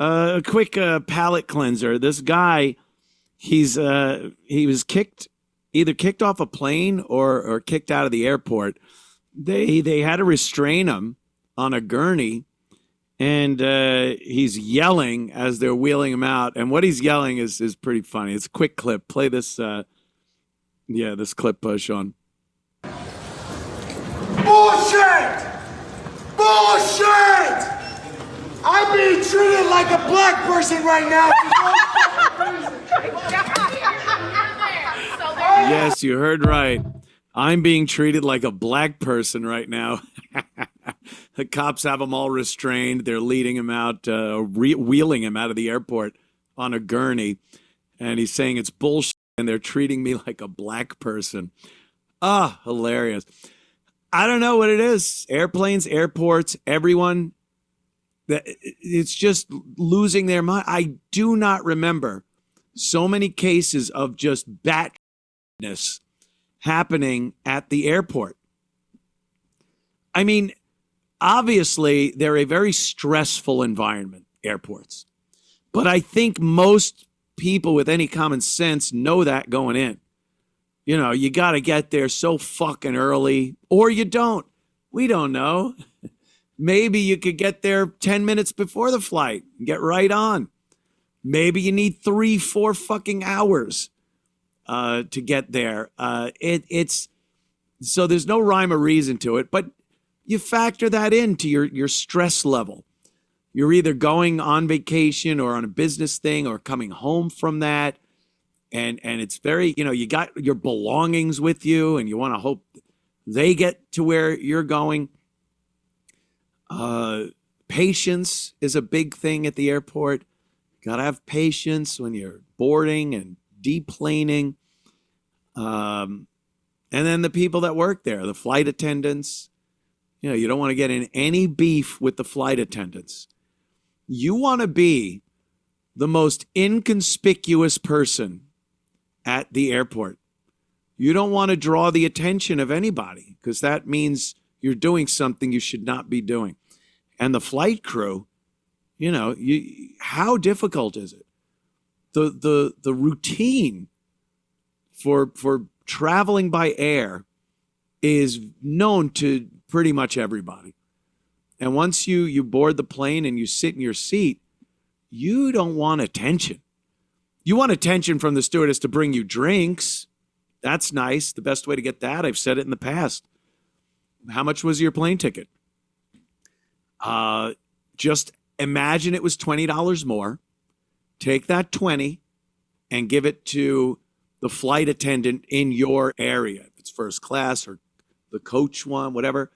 A quick palate cleanser. This guy, he was either kicked off a plane or kicked out of the airport. They had to restrain him on a gurney, and he's yelling as they're wheeling him out. And what he's yelling is pretty funny. It's a quick clip. Play this. This clip, Sean. Bullshit! Bullshit! I'm being treated like a black person right now. Yes, you heard right. I'm being treated like a black person right now. The cops have him all restrained. They're leading him out, wheeling him out of the airport on a gurney. And he's saying it's bullshit and they're treating me like a black person. Ah, hilarious. I don't know what it is. Airplanes, airports, everyone. It's just losing their mind. I do not remember so many cases of just batness happening at the airport. I mean, obviously, they're a very stressful environment, airports. But I think most people with any common sense know that going in. You know, you got to get there so fucking early, or you don't. We don't know. Maybe you could get there 10 minutes before the flight and get right on. Maybe you need 3-4 fucking hours to get there. It's so there's no rhyme or reason to it, but you factor that into your stress level. You're either going on vacation or on a business thing or coming home from that. And it's very, you got your belongings with you and you want to hope they get to where you're going. Patience is a big thing at the airport. Got to have patience when you're boarding and deplaning. And then the people that work there, the flight attendants, you don't want to get in any beef with the flight attendants. You want to be the most inconspicuous person at the airport. You don't want to draw the attention of anybody because that means you're doing something you should not be doing. And the flight crew, how difficult is it? The routine for traveling by air is known to pretty much everybody. And once you board the plane and you sit in your seat, you don't want attention. You want attention from the stewardess to bring you drinks. That's nice. The best way to get that, I've said it in the past. How much was your plane ticket? Just imagine it was $20 more. Take that 20 and give it to the flight attendant in your area. If it's first class or the coach one, whatever.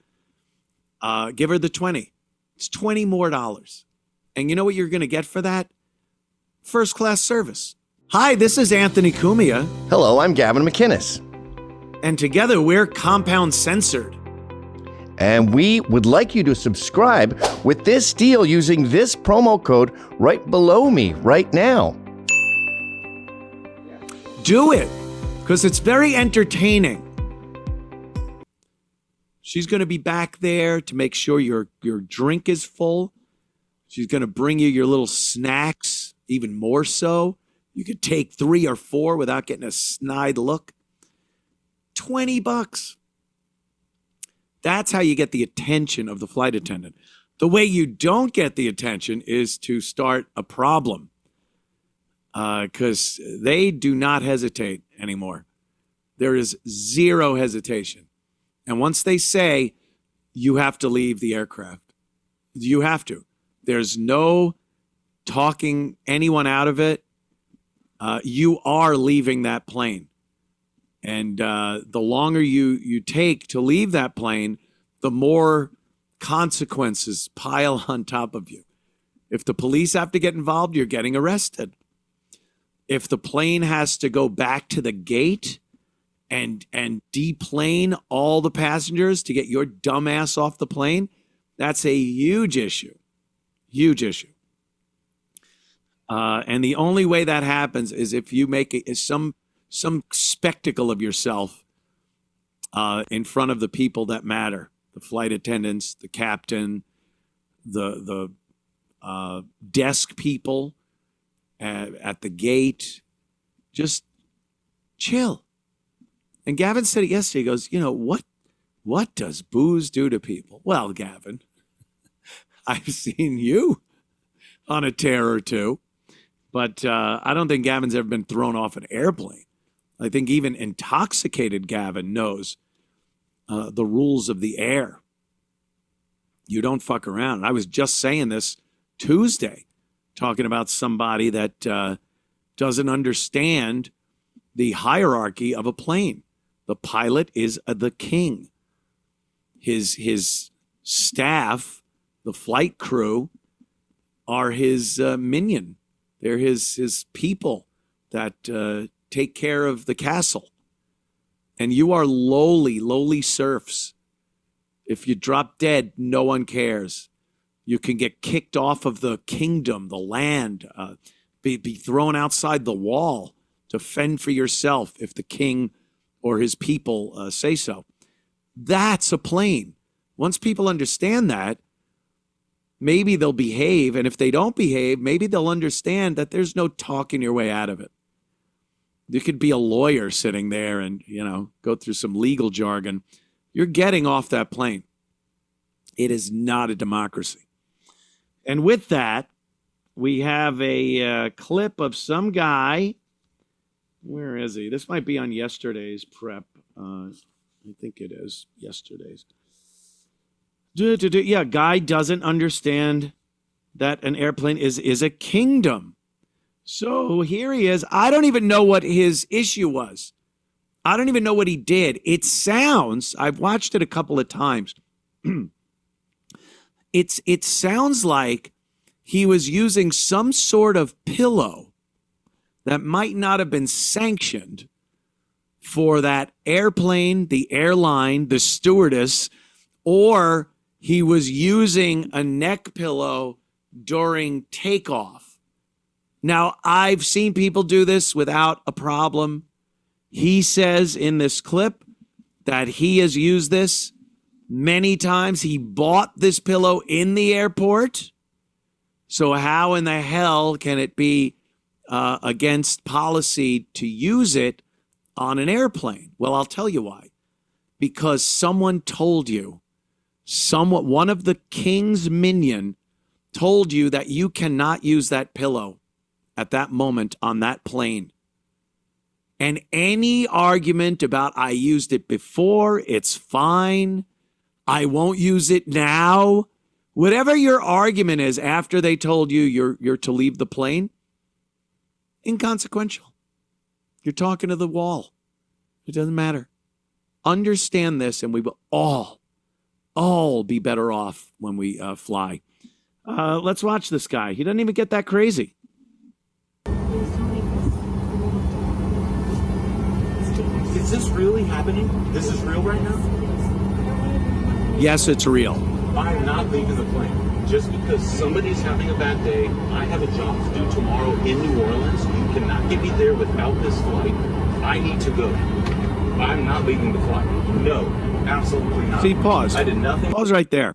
Give her the 20. It's $20 more. And you know what you're going to get for that? First class service. Hi, this is Anthony Cumia. Hello, I'm Gavin McInnes. And together we're Compound Censored. And we would like you to subscribe with this deal using this promo code right below me right now. Do it, because it's very entertaining. She's going to be back there to make sure your drink is full. She's going to bring you your little snacks, even more so. You could take 3 or 4 without getting a snide look. $20. That's how you get the attention of the flight attendant. The way you don't get the attention is to start a problem, because they do not hesitate anymore. There is zero hesitation. And once they say you have to leave the aircraft, you have to. There's no talking anyone out of it. You are leaving that plane. And the longer you take to leave that plane, the more consequences pile on top of you. If the police have to get involved, you're getting arrested. If the plane has to go back to the gate and deplane all the passengers to get your dumb ass off the plane, that's a huge issue. Huge issue. And the only way that happens is if you make some spectacle of yourself in front of the people that matter, the flight attendants, the captain, the desk people at the gate. Just chill. And Gavin said it yesterday. He goes, what does booze do to people? Well, Gavin, I've seen you on a tear or two, but I don't think Gavin's ever been thrown off an airplane. I think even intoxicated Gavin knows the rules of the air. You don't fuck around. I was just saying this Tuesday, talking about somebody that doesn't understand the hierarchy of a plane. The pilot is the king. His staff, the flight crew, are his minion. They're his people that take care of the castle. And you are lowly serfs. If you drop dead, no one cares. You can get kicked off of the kingdom, the land, be thrown outside the wall to fend for yourself if the king or his people say so. That's a plane. Once people understand that, maybe they'll behave. And if they don't behave, maybe they'll understand that there's no talking your way out of it. You could be a lawyer sitting there and, go through some legal jargon. You're getting off that plane. It is not a democracy. And with that, we have a clip of some guy. Where is he? This might be on yesterday's prep. I think it is yesterday's. Yeah, guy doesn't understand that an airplane is a kingdom. So here he is. I don't even know what his issue was. I don't even know what he did. It sounds, I've watched it a couple of times. It sounds like he was using some sort of pillow that might not have been sanctioned for that airplane, the airline, the stewardess, or he was using a neck pillow during takeoff. Now, I've seen people do this without a problem. He says in this clip that he has used this many times. He bought this pillow in the airport. So how in the hell can it be against policy to use it on an airplane? Well, I'll tell you why. Because someone told you, one of the king's minion told you that you cannot use that pillow at that moment on that plane. And any argument about I used it before, it's fine, I won't use it now, whatever your argument is after they told you you're to leave the plane, inconsequential. You're talking to the wall. It doesn't matter. Understand this, and we will all be better off when we fly. Let's watch this guy. He doesn't even get that crazy. Is this really happening? This is real right now? Yes, it's real. I'm not leaving the plane. Just because somebody's having a bad day, I have a job to do tomorrow in New Orleans. You cannot get me there without this flight. I need to go. I'm not leaving the flight. No, absolutely not. See, pause. I did nothing. Pause right there.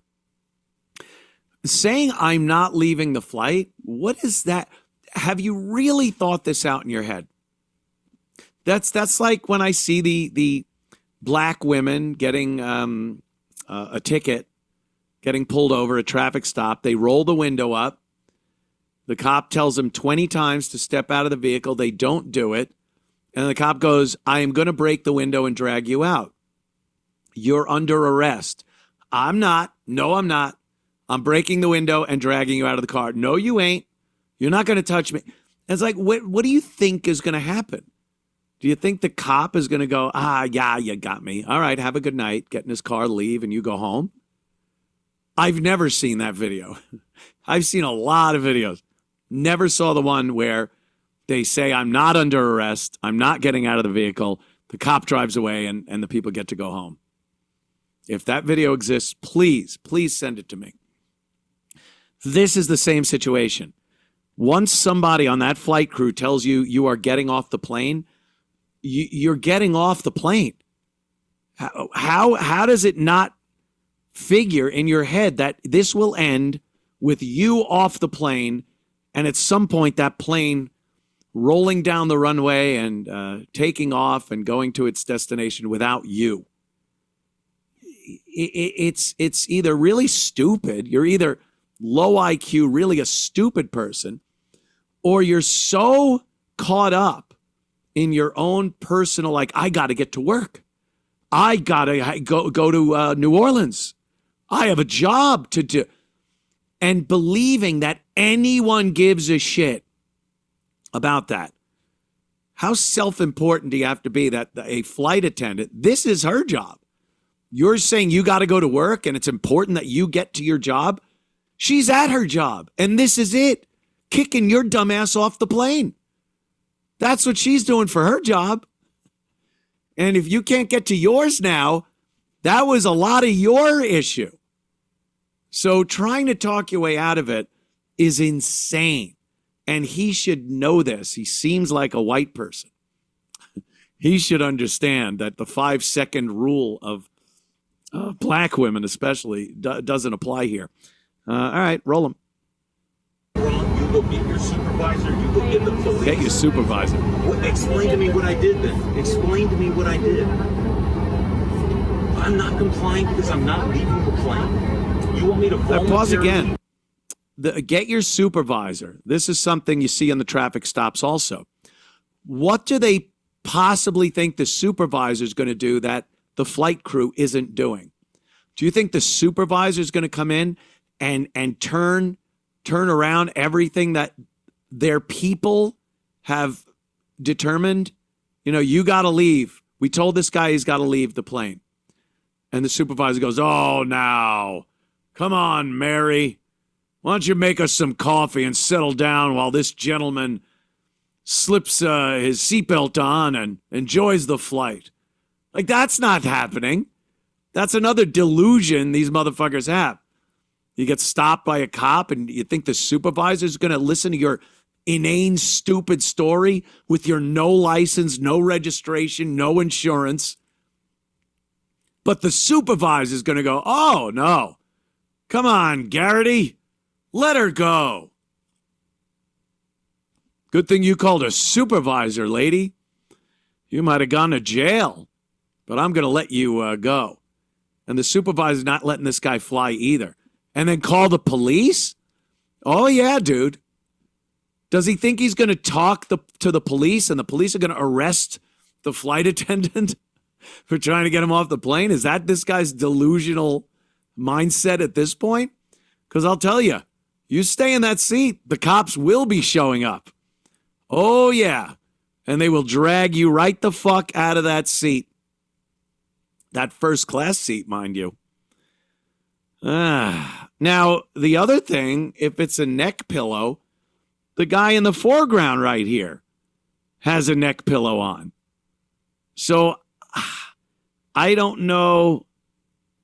Saying I'm not leaving the flight, what is that? Have you really thought this out in your head? That's like when I see the black women getting a ticket, getting pulled over, a traffic stop. They roll the window up. The cop tells them 20 times to step out of the vehicle. They don't do it. And the cop goes, I am going to break the window and drag you out. You're under arrest. I'm not. No, I'm not. I'm breaking the window and dragging you out of the car. No, you ain't. You're not going to touch me. And it's like, what do you think is going to happen? Do you think the cop is going to go, yeah, you got me. All right, have a good night. Get in his car, leave, and you go home? I've never seen that video. I've seen a lot of videos. Never saw the one where they say, I'm not under arrest. I'm not getting out of the vehicle. The cop drives away and the people get to go home. If that video exists, please send it to me. This is the same situation. Once somebody on that flight crew tells you you are getting off the plane, you're getting off the plane. How does it not figure in your head that this will end with you off the plane, and at some point that plane rolling down the runway and taking off and going to its destination without you. It's either really stupid, you're either low IQ, really a stupid person, or you're so caught up in your own personal, like, I got to get to work. I got to go to New Orleans. I have a job to do. And believing that anyone gives a shit about that. How self-important do you have to be that a flight attendant, this is her job. You're saying you got to go to work and it's important that you get to your job. She's at her job. And this is it. Kicking your dumb ass off the plane. That's what she's doing for her job. And if you can't get to yours now, that was a lot of your issue. So trying to talk your way out of it is insane. And he should know this. He seems like a white person. He should understand that the 5-second rule of black women especially doesn't apply here. All right, roll him. You go get your supervisor, you go get the police. Get your supervisor. Explain to me what I did then. Explain to me what I did. I'm not complying because I'm not leaving the plane. You want me to voluntarily... Pause again. Get your supervisor. This is something you see on the traffic stops also. What do they possibly think the supervisor is going to do that the flight crew isn't doing? Do you think the supervisor is going to come in and turn around everything that their people have determined? You know, you got to leave. We told this guy he's got to leave the plane. And the supervisor goes, oh, now, come on, Mary. Why don't you make us some coffee and settle down while this gentleman slips his seatbelt on and enjoys the flight? Like, that's not happening. That's another delusion these motherfuckers have. You get stopped by a cop and you think the supervisor is going to listen to your inane, stupid story with your no license, no registration, no insurance. But the supervisor is going to go, oh, no. Come on, Garrity. Let her go. Good thing you called a supervisor, lady. You might have gone to jail, but I'm going to let you go. And the supervisor's not letting this guy fly either. And then call the police? Oh, yeah, dude. Does he think he's going to talk to the police and the police are going to arrest the flight attendant for trying to get him off the plane? Is that this guy's delusional mindset at this point? Because I'll tell you, you stay in that seat, the cops will be showing up. Oh, yeah. And they will drag you right the fuck out of that seat. That first class seat, mind you. Now, the other thing, if it's a neck pillow, the guy in the foreground right here has a neck pillow on. So I don't know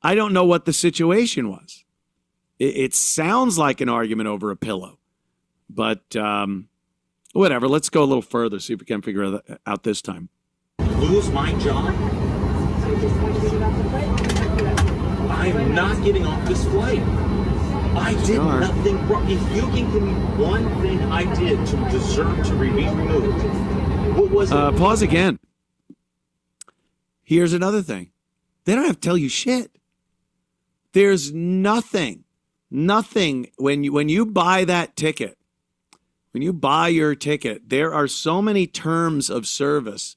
what the situation was. It sounds like an argument over a pillow, but whatever. Let's go a little further, see if we can figure it out this time. Lose my job? I'm not getting off this flight. I did nothing wrong. If you can give me one thing I did to deserve to be removed, what was it? Pause again. Here's another thing. They don't have to tell you shit. There's nothing when you buy that ticket, when you buy your ticket, there are so many terms of service,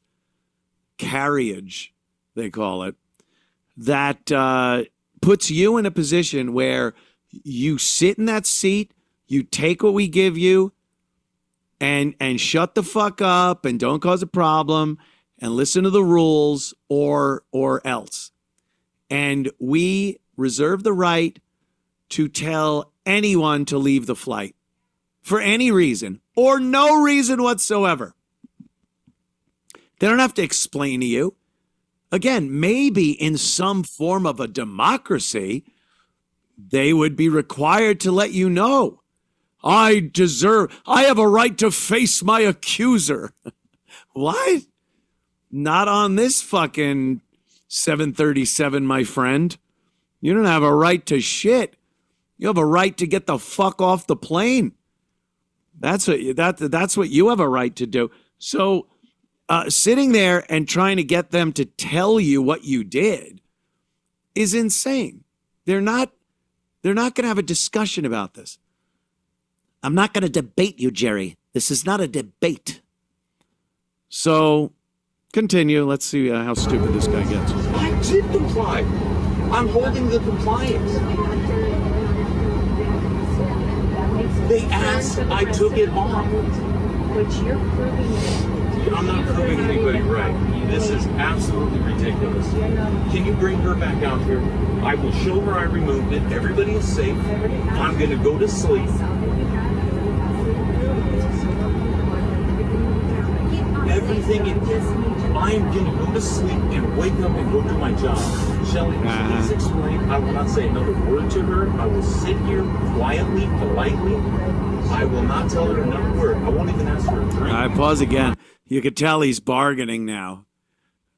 carriage, they call it, that puts you in a position where you sit in that seat, you take what we give you, and shut the fuck up and don't cause a problem and listen to the rules or else. And we reserve the right to tell anyone to leave the flight for any reason or no reason whatsoever. They don't have to explain to you. Again, maybe in some form of a democracy, they would be required to let you know. I have a right to face my accuser. What? Not on this fucking 737, my friend. You don't have a right to shit. You have a right to get the fuck off the plane. That's what you have a right to do. So sitting there and trying to get them to tell you what you did is insane. They're not going to have a discussion about this. I'm not going to debate you, Jerry. This is not a debate. So continue. Let's see how stupid this guy gets. I did comply. I'm holding the compliance. They asked, I took it off. But you're proving it. I'm not proving anybody right. This is absolutely ridiculous. Can you bring her back out here? I will show her I removed it. Everybody is safe. I'm going to go to sleep. Everything I'm going to go to sleep and wake up and go do my job. Shelley, please explain. I will not say another word to her. I will sit here quietly, politely. I will not tell her another word. I won't even ask for a drink. All right, pause again. You could tell he's bargaining now.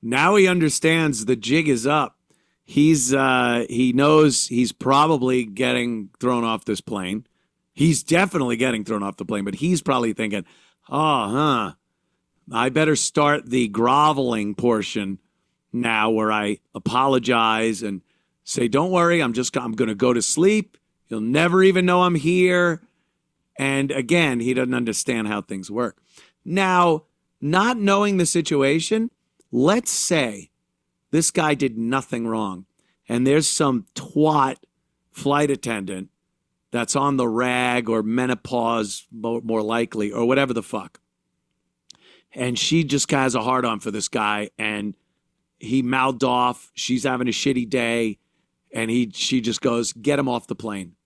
Now he understands the jig is up. He knows he's probably getting thrown off this plane. He's definitely getting thrown off the plane, but he's probably thinking, I better start the groveling portion now where I apologize and say, don't worry, I'm going to go to sleep. You'll never even know I'm here. And again, he doesn't understand how things work. Now, not knowing the situation, let's say this guy did nothing wrong and there's some twat flight attendant that's on the rag or menopause, more likely, or whatever the fuck. And she just has a hard-on for this guy, and he mouthed off. She's having a shitty day, and she just goes, get him off the plane.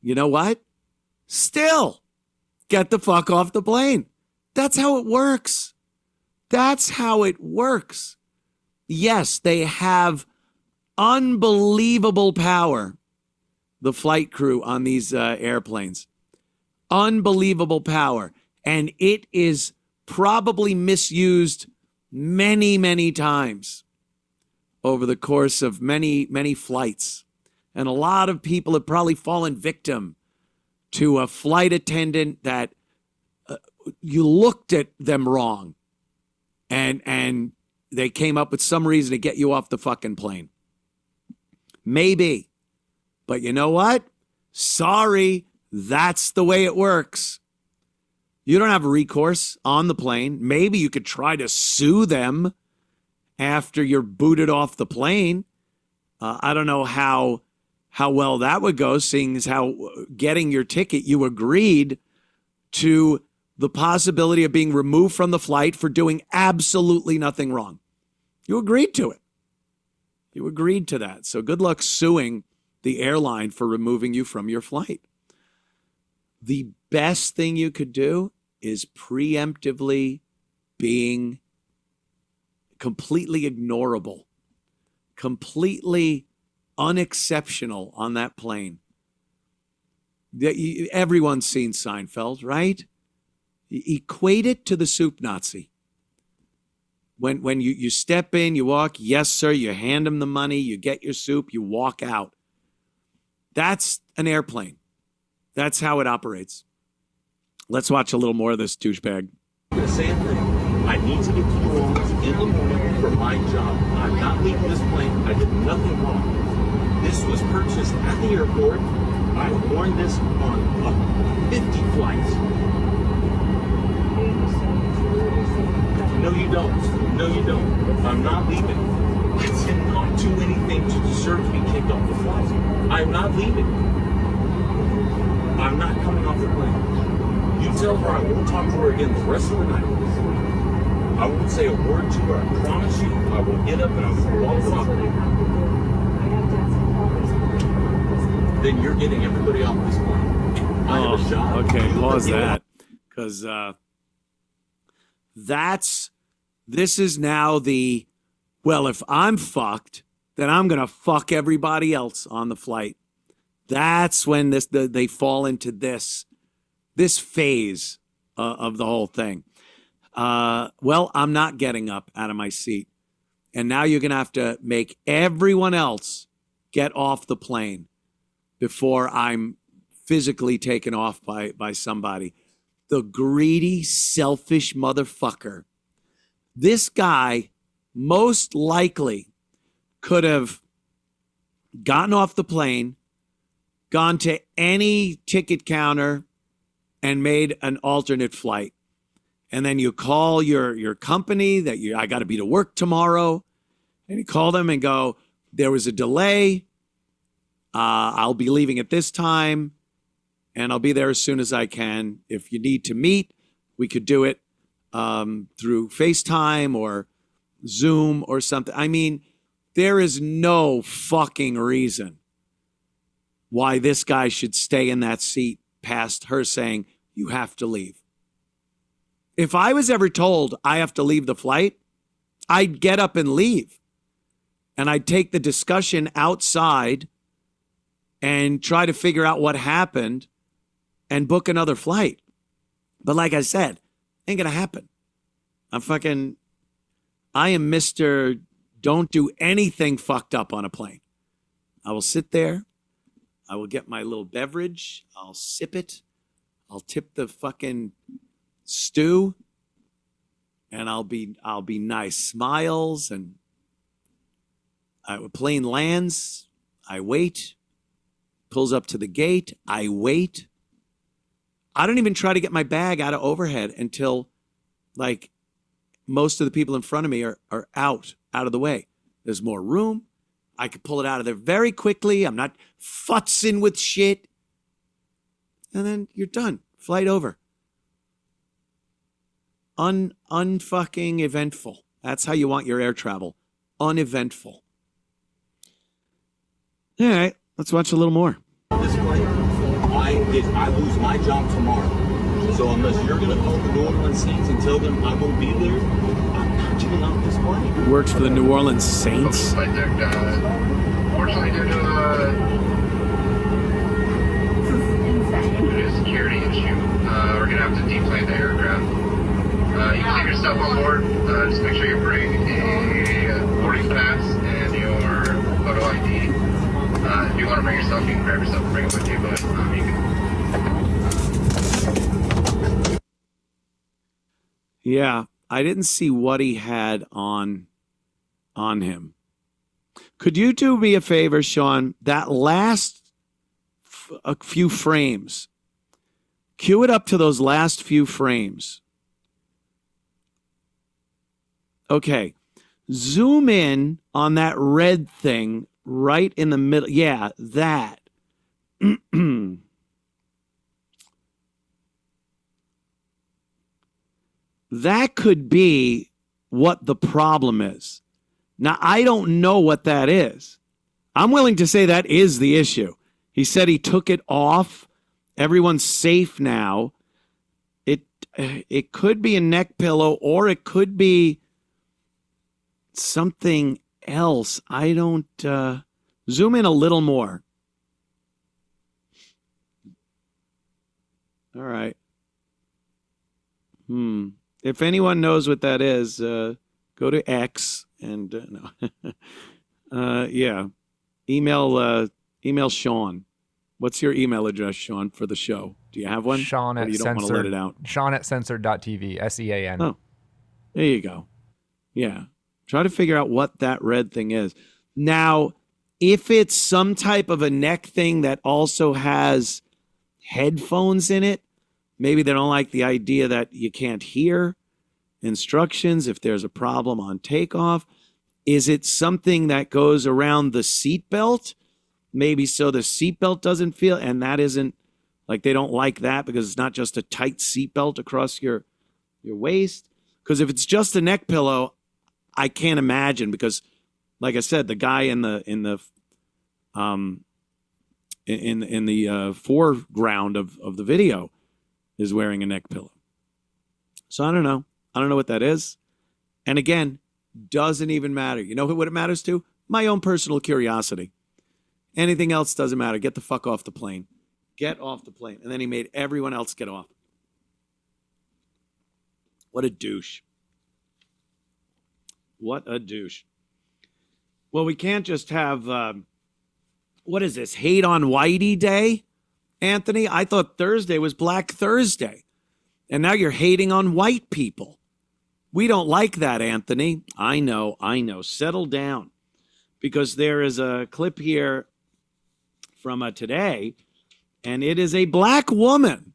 You know what? Still, get the fuck off the plane. That's how it works. That's how it works. Yes, they have unbelievable power, the flight crew on these airplanes. Unbelievable power. And it is probably misused many, many times over the course of many, many flights. And a lot of people have probably fallen victim to a flight attendant that you looked at them wrong and they came up with some reason to get you off the fucking plane. Maybe. But you know what? Sorry, that's the way it works. You don't have recourse on the plane. Maybe you could try to sue them after you're booted off the plane. I don't know how well that would go, seeing as how getting your ticket, you agreed to the possibility of being removed from the flight for doing absolutely nothing wrong. You agreed to it. You agreed to that. So good luck suing the airline for removing you from your flight. The best thing you could do is preemptively being completely ignorable, completely unexceptional on that plane. Everyone's seen Seinfeld, right? Equate it to the soup Nazi. When you step in, you walk, yes, sir, you hand them the money, you get your soup, you walk out. That's an airplane. That's how it operates. Let's watch a little more of this douchebag. The same thing. I need to get to New Orleans in the morning for my job. I'm not leaving this plane. I did nothing wrong. This was purchased at the airport. I've worn this on 50 flights. No, you don't. No, you don't. I'm not leaving. I did not do anything to deserve to be kicked off the flight. I'm not leaving. I'm not coming off the plane. You tell her I won't talk to her again the rest of the night. I won't say a word to her. I promise you. I will get up and I will walk off. Then you're getting everybody off this plane. I have a shot. Okay, pause that. Because this is now the, well, if I'm fucked, then I'm going to fuck everybody else on the flight. That's when they fall into this phase of the whole thing. Well, I'm not getting up out of my seat. And now you're going to have to make everyone else get off the plane before I'm physically taken off by somebody. The greedy, selfish motherfucker. This guy most likely could have gotten off the plane, gone to any ticket counter, and made an alternate flight. And then you call your company that I got to be to work tomorrow. And you call them and go, there was a delay. I'll be leaving at this time, and I'll be there as soon as I can. If you need to meet, we could do it through FaceTime or Zoom or something. I mean, there is no fucking reason why this guy should stay in that seat past her saying, you have to leave. If I was ever told I have to leave the flight, I'd get up and leave. And I'd take the discussion outside and try to figure out what happened and book another flight. But like I said, ain't gonna happen. I am Mr. Don't do anything fucked up on a plane. I will sit there. I will get my little beverage. I'll sip it. I'll tip the fucking stew. And I'll be nice. Smiles, and plane lands. I wait. Pulls up to the gate. I wait. I don't even try to get my bag out of overhead until like most of the people in front of me are out of the way. There's more room. I could pull it out of there very quickly. I'm not futzing with shit. And then you're done. Flight over. Unfucking eventful. That's how you want your air travel. Uneventful. All right, let's watch a little more. This flight, I lose my job tomorrow. So unless you're going to call the New Orleans Saints and tell them I won't be there, I'm not getting on this plane. Works for the New Orleans Saints. Fortunately, due to a security issue, we're going to have to deplane the aircraft. You can leave your stuff on board. Just make sure you bring a boarding pass and your photo ID. If you want to bring yourself, you can grab yourself and bring it with you, but you can. Yeah, I didn't see what he had on him. Could you do me a favor, Sean? That last a few frames, cue it up to those last few frames. Okay, zoom in on that red thing right in the middle. Yeah, that. That could be what the problem is. Now, I don't know what that is. I'm willing to say that is the issue. He said he took it off. Everyone's safe now. It could be a neck pillow, or it could be something else. I don't zoom in a little more. All right. If anyone knows what that is, go to X and yeah, email Sean. What's your email address, Sean, for the show? Do you have one? Sean at you don't want to let it out? Sean at censored.tv. SEAN. Oh, there you go. Yeah. Try to figure out what that red thing is. Now, if it's some type of a neck thing that also has headphones in it, maybe they don't like the idea that you can't hear instructions if there's a problem on takeoff. Is it something that goes around the seatbelt? Maybe so the seatbelt doesn't feel, and that isn't, like they don't like that because it's not just a tight seatbelt across your waist. Because if it's just a neck pillow, I can't imagine, because like I said, the guy in the foreground of the video is wearing a neck pillow. So I don't know. I don't know what that is. And again, doesn't even matter. You know what it matters to? My own personal curiosity. Anything else doesn't matter. Get the fuck off the plane. Get off the plane. And then he made everyone else get off. What a douche. What a douche. Well, we can't just have What is this, hate on Whitey Day, Anthony? I thought Thursday was Black Thursday. And now you're hating on white people. We don't like that, Anthony. I know. Settle down. Because there is a clip here from today, and it is a black woman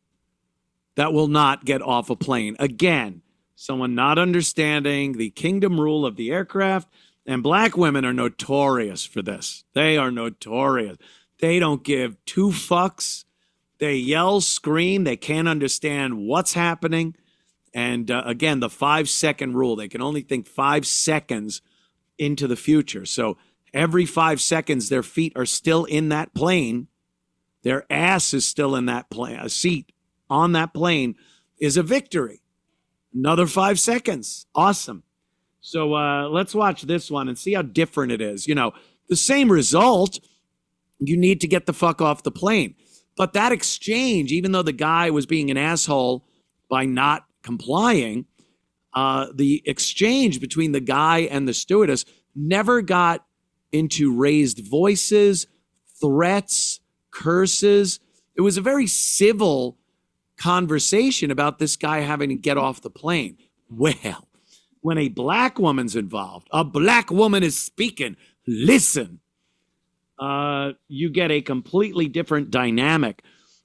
that will not get off a plane. Again, someone not understanding the kingdom rule of the aircraft, and black women are notorious for this. They are notorious. They don't give two fucks. They yell, scream. They can't understand what's happening. And again, the 5-second rule. They can only think 5 seconds into the future. So every 5 seconds, their feet are still in that plane. Their ass is still in that plane. A seat on that plane is a victory. Another 5 seconds. Awesome. So let's watch this one and see how different it is. You know, the same result. You need to get the fuck off the plane. But that exchange, even though the guy was being an asshole by not complying, the exchange between the guy and the stewardess never got into raised voices, threats, curses. It was a very civil conversation about this guy having to get off the plane. Well, when a black woman's involved, a black woman is speaking, listen, you get a completely different dynamic.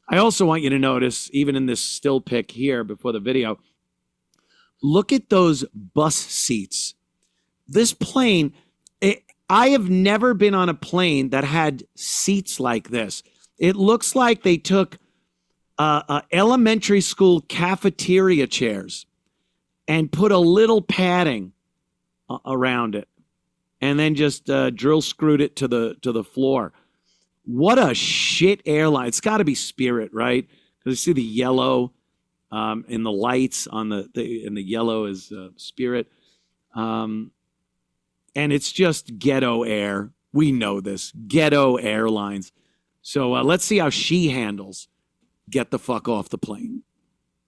I also want you to notice, even in this still pic here before the video, look at those bus seats. This plane, I have never been on a plane that had seats like this. It looks like they took elementary school cafeteria chairs and put a little padding around it, and then just drill screwed it to the floor. What a shit airline! It's got to be Spirit, right? Because you see the yellow in the lights on and the yellow is Spirit, and it's just ghetto air. We know this, ghetto airlines. So let's see how she handles get the fuck off the plane.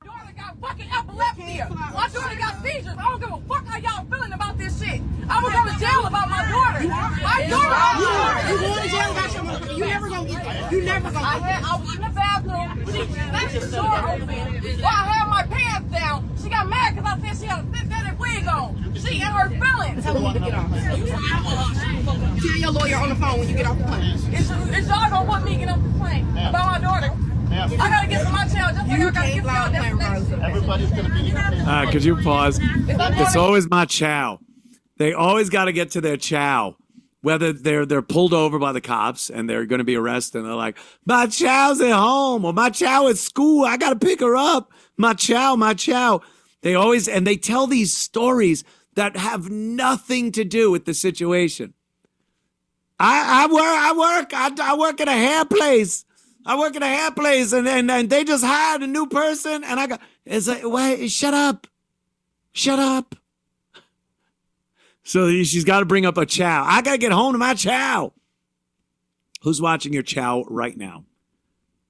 My daughter got fucking epilepsy. My daughter got seizures. I don't give a fuck how y'all feeling about this shit. I'm gonna go to jail about my daughter. My daughter. You going to jail about your mother? You never gonna get it. You never gonna get it. I was in the bathroom. She left the door open. While I had my pants down, she got mad because I said she had a synthetic wig on. She in her feelings. Tell them to get off. Tell your lawyer on the phone when you get off the plane. Is y'all gonna put me get off the plane about my daughter? I gotta get to my child just like I gotta get to y'all destination. Everybody's gonna be. Could you pause? It's always my chow. They always got to get to their chow. Whether they're pulled over by the cops and they're going to be arrested, and they're like, my chow's at home or my chow at school. I got to pick her up. My chow, my chow. They always, and they tell these stories that have nothing to do with the situation. I work at a hair place. I work at a hair place, and they just hired a new person, and I go, it's like, wait, shut up. So she's got to bring up a chow. I got to get home to my chow. Who's watching your chow right now?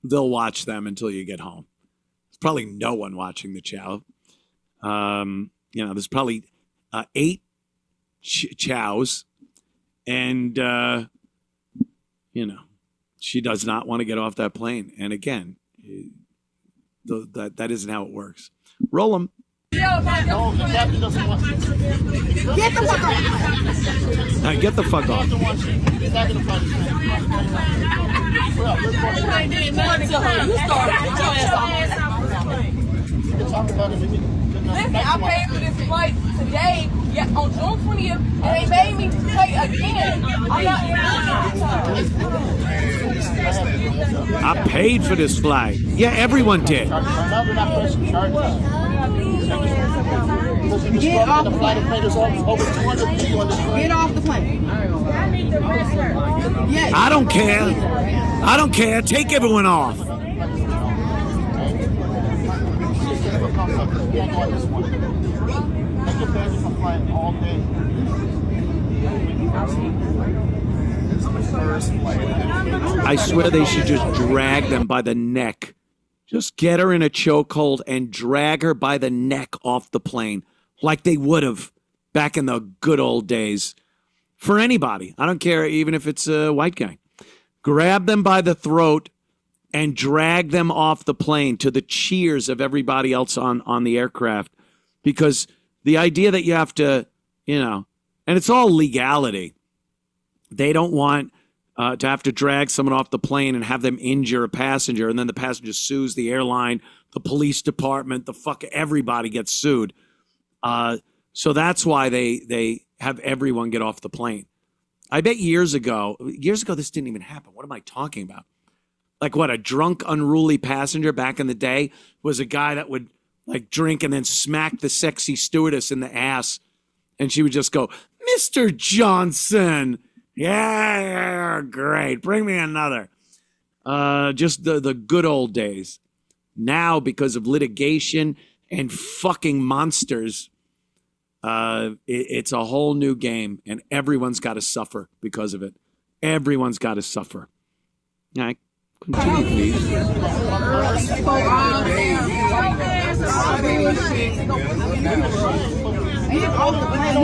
They'll watch them until you get home. There's probably no one watching the chow. There's probably 8 chows, and she does not want to get off that plane. And again, that isn't how it works. Roll them. Get the fuck off. Get the fuck off. Listen, I paid for this flight today, on June 20th, and they made me pay again. I'm not I paid for this flight. Yeah, everyone did. Get off the plane. Get off the plane. Yes. I don't care. Take everyone off. I swear they should just drag them by the neck. Just get her in a chokehold and drag her by the neck off the plane like they would have back in the good old days. For anybody. I don't care, even if it's a white guy. grab them by the throat, and drag them off the plane to the cheers of everybody else on the aircraft. Because the idea that you have to, and it's all legality. They don't want to have to drag someone off the plane and have them injure a passenger, and then the passenger sues the airline, the police department, everybody gets sued. So that's why they have everyone get off the plane. I bet years ago, this didn't even happen. What am I talking about? Like what, a drunk, unruly passenger back in the day was a guy that would like drink and then smack the sexy stewardess in the ass. And she would just go, Mr. Johnson. Yeah, great. Bring me another. Just the good old days. Now, because of litigation and fucking monsters, it's a whole new game, and everyone's got to suffer because of it. Everyone's got to suffer. All right, continue, please. You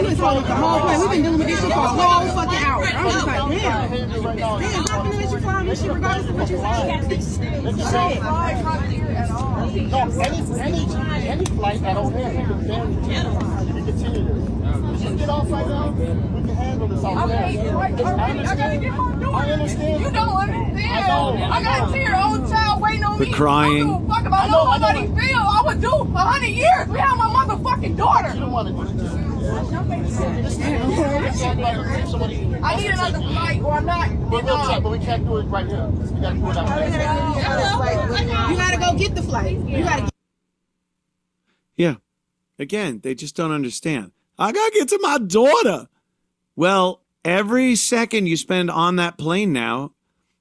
was holding the whole play. We've been dealing with this shit for a whole fucking hour. I'm just like, damn. Damn, how can you let you fly on this shit regardless of what you say? Any flight at O'Hare, you can continue this. You get off right now, we can handle this out there. I gotta get my daughter. I understand. You don't understand. I got a 10-year-old child waiting on me. The crying. I don't give a fuck about how nobody feel. I would do 100 years without my motherfucking daughter. You don't want to do this. I need another flight or I'm not. But we can't do it right here. We gotta do it out there. You gotta go get the flight. You gotta. Yeah. Again, they just don't understand. I got to get to my daughter. Well, every second you spend on that plane now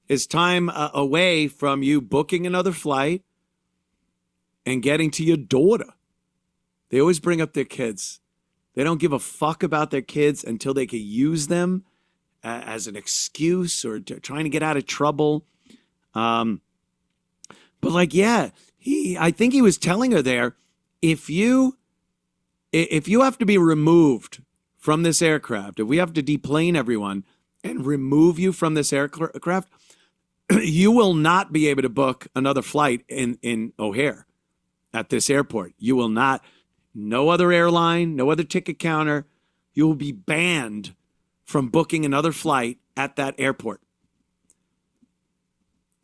is time away from you booking another flight and getting to your daughter. They always bring up their kids. They don't give a fuck about their kids until they can use them as an excuse or trying to get out of trouble. But like, yeah, I think he was telling her there, if you have to be removed from this aircraft, if we have to deplane everyone and remove you from this aircraft, you will not be able to book another flight in O'Hare at this airport. You will not. No other airline, no other ticket counter. You will be banned from booking another flight at that airport.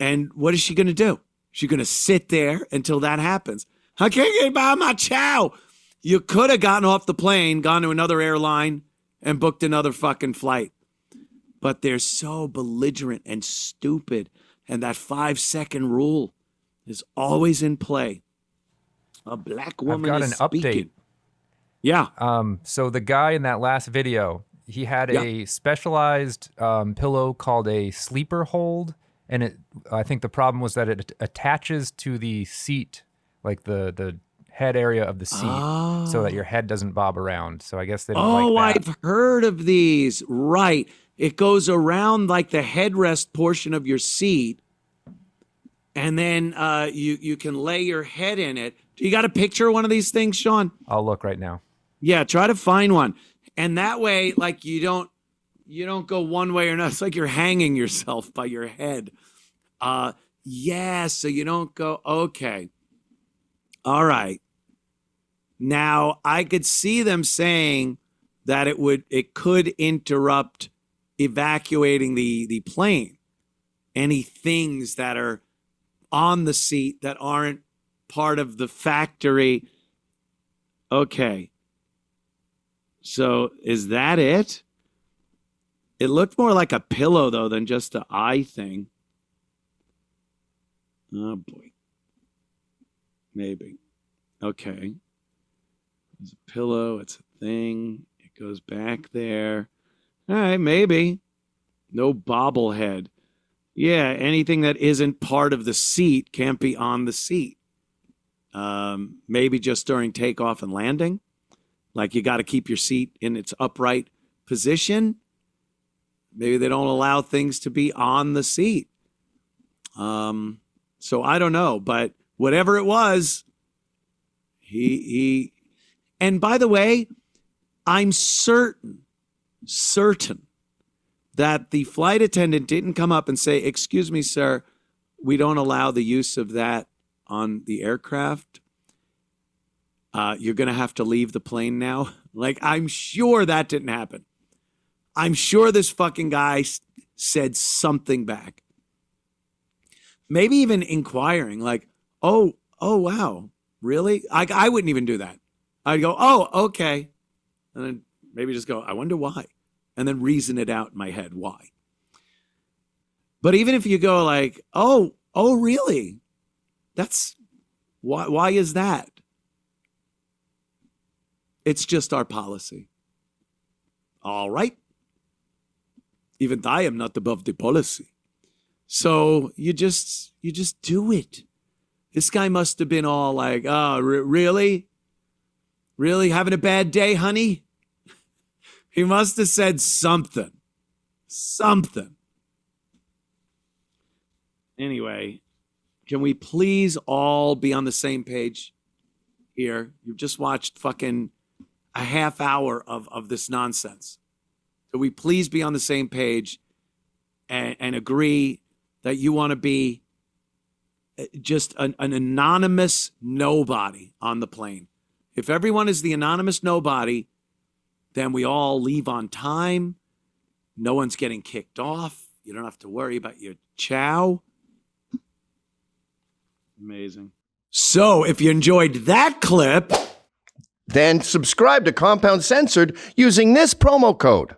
And what is she going to do? She's going to sit there until that happens. I can't get by my chow. You could have gotten off the plane, gone to another airline, and booked another fucking flight. But they're so belligerent and stupid. And that 5-second rule is always in play. A black woman I've got is an speaking. update. Yeah. So the guy in that last video, he had a specialized pillow called a sleeper hold, and I think the problem was that it attaches to the seat, like the head area of the seat, so that your head doesn't bob around. So I guess they don't like that. I've heard of these. Right. It goes around like the headrest portion of your seat, and then you can lay your head in it. Do you got a picture of one of these things, Sean? I'll look right now. Yeah, try to find one. And that way, like, you don't go one way or another. It's like you're hanging yourself by your head. Yeah, so you don't go, okay. All right. Now, I could see them saying that it could interrupt evacuating the plane. Any things that are on the seat that aren't part of the factory. Okay. So is that it? It looked more like a pillow, though, than just an eye thing. Oh, boy. Maybe. Okay. It's a pillow. It's a thing. It goes back there. All right, maybe. No bobblehead. Yeah, anything that isn't part of the seat can't be on the seat. Maybe just during takeoff and landing. Like you got to keep your seat in its upright position. Maybe they don't allow things to be on the seat. So I don't know, but whatever it was, he, and by the way, I'm certain that the flight attendant didn't come up and say, "Excuse me, sir, we don't allow the use of that on the aircraft. You're going to have to leave the plane now." Like, I'm sure that didn't happen. I'm sure this fucking guy said something back. Maybe even inquiring, like, oh, wow, really? I wouldn't even do that. I'd go, "Oh, okay." And then maybe just go, "I wonder why." And then reason it out in my head, why. But even if you go like, oh, really? That's, why is that? It's just our policy. All right. Even I am not above the policy. So you just do it. This guy must have been all like, "Oh, really? Really having a bad day, honey?" He must have said something. Something. Anyway, can we please all be on the same page here? You've just watched fucking a half hour of this nonsense. So we please be on the same page and agree that you want to be just an anonymous nobody on the plane. If everyone is the anonymous nobody, then we all leave on time. No one's getting kicked off. You don't have to worry about your chow. Amazing. So if you enjoyed that clip, then subscribe to Compound Censored using this promo code.